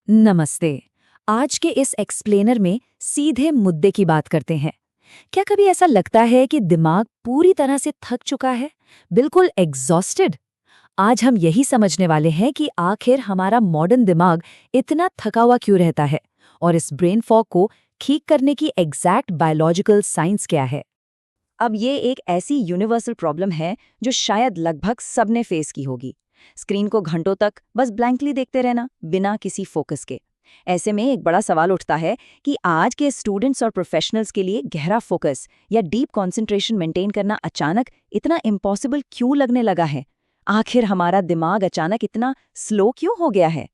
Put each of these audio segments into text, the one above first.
नमस्ते। आज के इस एक्सप्लेनर में सीधे मुद्दे की बात करते हैं। क्या कभी ऐसा लगता है कि दिमाग पूरी तरह से थक चुका है, बिल्कुल एग्जॉस्टेड? आज हम यही समझने वाले हैं कि आखिर हमारा मॉडर्न दिमाग इतना थका हुआ क्यों रहता है और इस ब्रेन फॉग को ठीक करने की एग्जैक्ट बायोलॉजिकल साइंस क्या है। अब ये एक ऐसी यूनिवर्सल प्रॉब्लम है जो शायद लगभग सबने फेस की होगी। स्क्रीन को घंटों तक बस ब्लैंकली देखते रहना बिना किसी फोकस के। ऐसे में एक बड़ा सवाल उठता है कि आज के स्टूडेंट्स और प्रोफेशनल्स के लिए गहरा फोकस या डीप कंसंट्रेशन मेंटेन करना अचानक इतना इम्पॉसिबल क्यों लगने लगा है। आखिर हमारा दिमाग अचानक इतना स्लो क्यों हो गया है।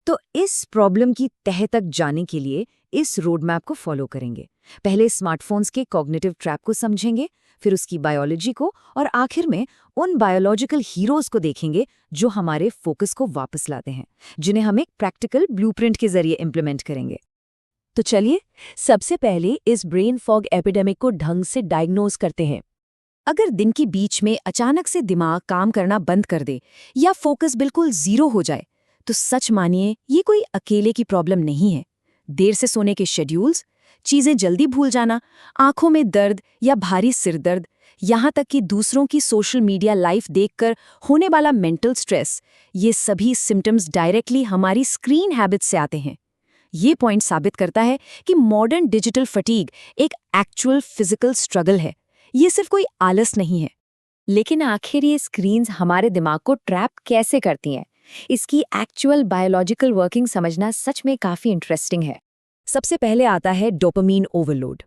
तो इस प्रॉब्लम की तह तक जाने के लिए इस रोड मैप को फॉलो करेंगे। पहले स्मार्टफोन्स के कॉग्निटिव ट्रैप को समझेंगे, फिर उसकी बायोलॉजी को, और आखिर में उन बायोलॉजिकल हीरोज को देखेंगे जो हमारे फोकस को वापस लाते हैं, जिन्हें हम एक प्रैक्टिकल ब्लूप्रिंट के जरिए इम्प्लीमेंट करेंगे। तो चलिए सबसे पहले इस ब्रेन फॉग एपिडेमिक को ढंग से डायग्नोज करते हैं। अगर दिन के बीच में अचानक से दिमाग काम करना बंद कर दे या फोकस बिल्कुल जीरो हो जाए, तो सच मानिए ये कोई अकेले की प्रॉब्लम नहीं है। देर से सोने के शेड्यूल्स, चीजें जल्दी भूल जाना, आंखों में दर्द या भारी सिरदर्द, यहाँ तक कि दूसरों की सोशल मीडिया लाइफ देखकर होने वाला मेंटल स्ट्रेस, ये सभी सिम्टम्स डायरेक्टली हमारी स्क्रीन हैबिट से आते हैं। ये पॉइंट साबित करता है कि मॉडर्न डिजिटल फटीग एक एक्चुअल फिजिकल स्ट्रगल है, ये सिर्फ कोई आलस नहीं है। लेकिन आखिर ये स्क्रीन्स हमारे दिमाग को ट्रैप कैसे करती हैं? इसकी एक्चुअल बायोलॉजिकल वर्किंग समझना सच में काफी इंटरेस्टिंग है। सबसे पहले आता है डोपामीन ओवरलोड।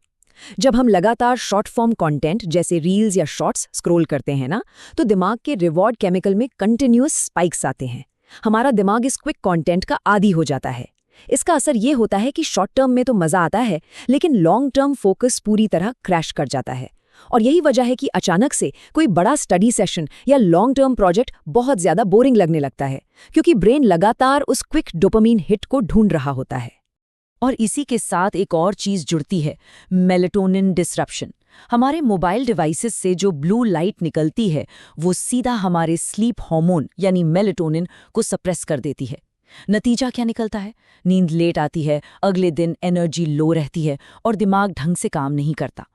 जब हम लगातार शॉर्ट फॉर्म कंटेंट जैसे रील्स या शॉर्ट्स स्क्रॉल करते हैं ना, तो दिमाग के रिवॉर्ड केमिकल में कंटिन्यूअस स्पाइक्स आते हैं। हमारा दिमाग इस क्विक कंटेंट का आदी हो जाता है। इसका असर ये होता है कि शॉर्ट टर्म में तो मजा आता है, लेकिन लॉन्ग टर्म फोकस पूरी तरह क्रैश कर जाता है। और यही वजह है कि अचानक से कोई बड़ा स्टडी सेशन या लॉन्ग टर्म प्रोजेक्ट बहुत ज्यादा बोरिंग लगने लगता है, क्योंकि ब्रेन लगातार उस क्विक डोपामीन हिट को ढूंढ रहा होता है। और इसी के साथ एक और चीज जुड़ती है, मेलेटोनिन डिसरप्शन। हमारे मोबाइल डिवाइसेस से जो ब्लू लाइट निकलती है, वो सीधा हमारे स्लीप हार्मोन यानी मेलेटोनिन को सप्रेस कर देती है। नतीजा क्या निकलता है? नींद लेट आती है, अगले दिन एनर्जी लो रहती है और दिमाग ढंग से काम नहीं करता।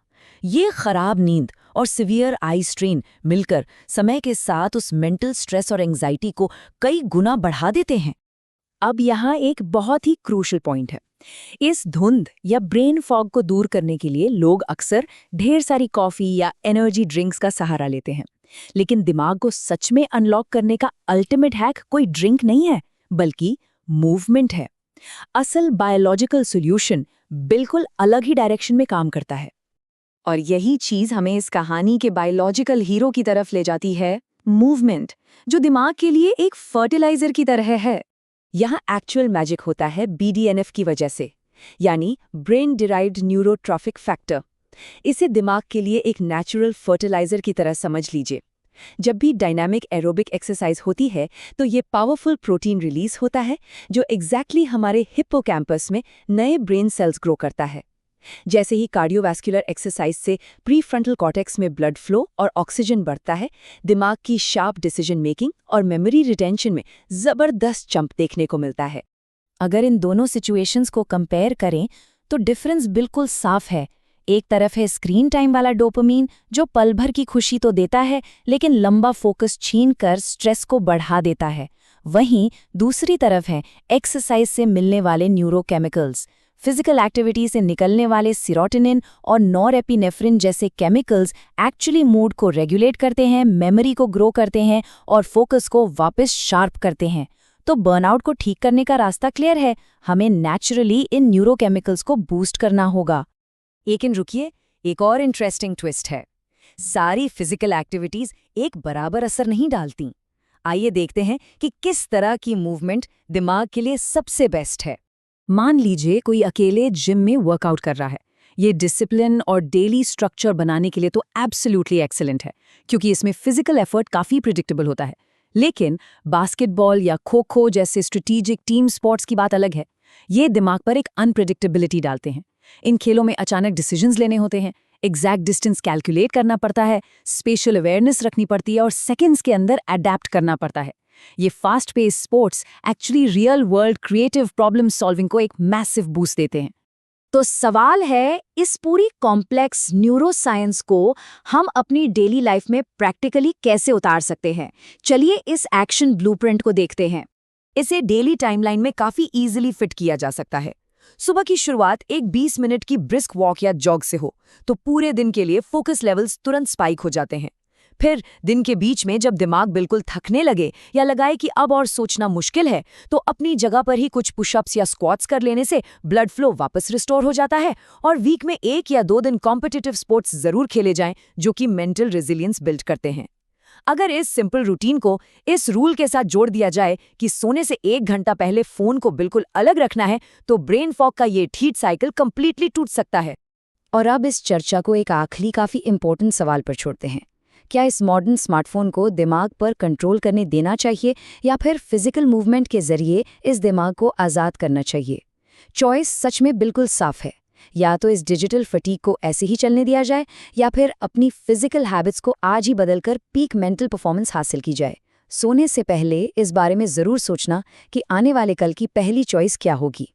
ये खराब नींद और सिवियर आई स्ट्रेन मिलकर समय के साथ उस मेंटल स्ट्रेस और एंजाइटी को कई गुना बढ़ा देते हैं। अब यहाँ एक बहुत ही क्रूशल पॉइंट है। इस धुंध या ब्रेन फॉग को दूर करने के लिए लोग अक्सर ढेर सारी कॉफी या एनर्जी ड्रिंक्स का सहारा लेते हैं। लेकिन दिमाग को सच में अनलॉक करने का अल्टीमेट हैक कोई ड्रिंक नहीं है, बल्कि मूवमेंट है। असल बायोलॉजिकल सॉल्यूशन बिल्कुल अलग ही डायरेक्शन में काम करता है। और यही चीज हमें इस कहानी के बायोलॉजिकल हीरो की तरफ ले जाती है, मूवमेंट, जो दिमाग के लिए एक फर्टिलाइजर की तरह है। यहाँ एक्चुअल मैजिक होता है BDNF की वजह से, यानी ब्रेन डिराइव्ड न्यूरोट्रॉफिक फैक्टर। इसे दिमाग के लिए एक नेचुरल फर्टिलाइजर की तरह समझ लीजिए। जब भी डायनामिक एरोबिक एक्सरसाइज होती है, तो ये पावरफुल प्रोटीन रिलीज होता है जो एग्जैक्टली हमारे हिप्पोकैम्पस में नए ब्रेन सेल्स ग्रो करता है। जैसे ही कार्डियोवैस्कुलर एक्सरसाइज से प्रीफ्रंटल कॉर्टेक्स में ब्लड फ्लो और ऑक्सीजन बढ़ता है, दिमाग की शार्प डिसीजन मेकिंग और मेमोरी रिटेंशन में जबरदस्त जंप देखने को मिलता है। अगर इन दोनों सिचुएशंस को कंपेयर करें, तो डिफरेंस बिल्कुल साफ है। एक तरफ है स्क्रीन टाइम वाला डोपामीन, जो पल भर की खुशी तो देता है, लेकिन लंबा फोकस छीनकर स्ट्रेस को बढ़ा देता है। वहीं दूसरी तरफ है एक्सरसाइज से मिलने वाले न्यूरोकेमिकल्स। फिजिकल एक्टिविटी से निकलने वाले सीरोटोनिन और नॉरएपिनेफ्रिन जैसे केमिकल्स एक्चुअली मूड को रेगुलेट करते हैं, मेमोरी को ग्रो करते हैं और फोकस को वापस शार्प करते हैं। तो बर्नआउट को ठीक करने का रास्ता क्लियर है, हमें नेचुरली इन न्यूरोकेमिकल्स को बूस्ट करना होगा। लेकिन रुकिए, एक और इंटरेस्टिंग ट्विस्ट है। सारी फिजिकल एक्टिविटीज एक बराबर असर नहीं डालती। आइए देखते हैं कि किस तरह की मूवमेंट दिमाग के लिए सबसे बेस्ट है। मान लीजिए कोई अकेले जिम में वर्कआउट कर रहा है। ये डिसिप्लिन और डेली स्ट्रक्चर बनाने के लिए तो एब्सोल्युटली एक्सीलेंट है, क्योंकि इसमें फिजिकल एफर्ट काफ़ी प्रिडिक्टेबल होता है। लेकिन बास्केटबॉल या खो-खो जैसे स्ट्रेटेजिक टीम स्पोर्ट्स की बात अलग है। ये दिमाग पर एक अनप्रिडिक्टेबिलिटी डालते हैं। इन खेलों में अचानक डिसीजंस लेने होते हैं, एग्जैक्ट डिस्टेंस कैलकुलेट करना पड़ता है, स्पेशल अवेयरनेस रखनी पड़ती है और सेकंड्स के अंदर अडेप्ट करना पड़ता है। ये fast pace sports actually real world creative problem solving को एक मैसिव बूस्ट देते हैं। तो सवाल है, इस पूरी कॉम्प्लेक्स न्यूरोसाइंस को हम अपनी डेली लाइफ में प्रैक्टिकली कैसे उतार सकते हैं? चलिए इस एक्शन ब्लूप्रिंट को देखते हैं। इसे डेली टाइमलाइन में काफी इजीली फिट किया जा सकता है। सुबह की शुरुआत एक 20 मिनट की ब्रिस्क वॉक या जॉग से हो तो पूरे दिन के लिए फोकस लेवल्स तुरंत स्पाइक हो जाते हैं। फिर दिन के बीच में जब दिमाग बिल्कुल थकने लगे या लगाए कि अब और सोचना मुश्किल है, तो अपनी जगह पर ही कुछ पुशअप्स या स्क्वाट्स कर लेने से ब्लड फ्लो वापस रिस्टोर हो जाता है। और वीक में 1 या 2 दिन कॉम्पिटिटिव स्पोर्ट्स जरूर खेले जाएं जो कि मेंटल रेजिलियंस बिल्ड करते हैं। अगर इस सिंपल रूटीन को इस रूल के साथ जोड़ दिया जाए कि सोने से 1 घंटा पहले फोन को बिल्कुल अलग रखना है, तो ब्रेन फॉग का ये हीट साइकिल कंप्लीटली टूट सकता है। और अब इस चर्चा को एक आखिरी काफी इंपॉर्टेंट सवाल पर छोड़ते हैं। क्या इस मॉडर्न स्मार्टफोन को दिमाग पर कंट्रोल करने देना चाहिए या फिर फिजिकल मूवमेंट के जरिए इस दिमाग को आज़ाद करना चाहिए? चॉइस सच में बिल्कुल साफ है। या तो इस डिजिटल फटीग को ऐसे ही चलने दिया जाए या फिर अपनी फिजिकल हैबिट्स को आज ही बदलकर पीक मेंटल परफॉर्मेंस हासिल की जाए। सोने से पहले इस बारे में ज़रूर सोचना कि आने वाले कल की पहली चॉइस क्या होगी।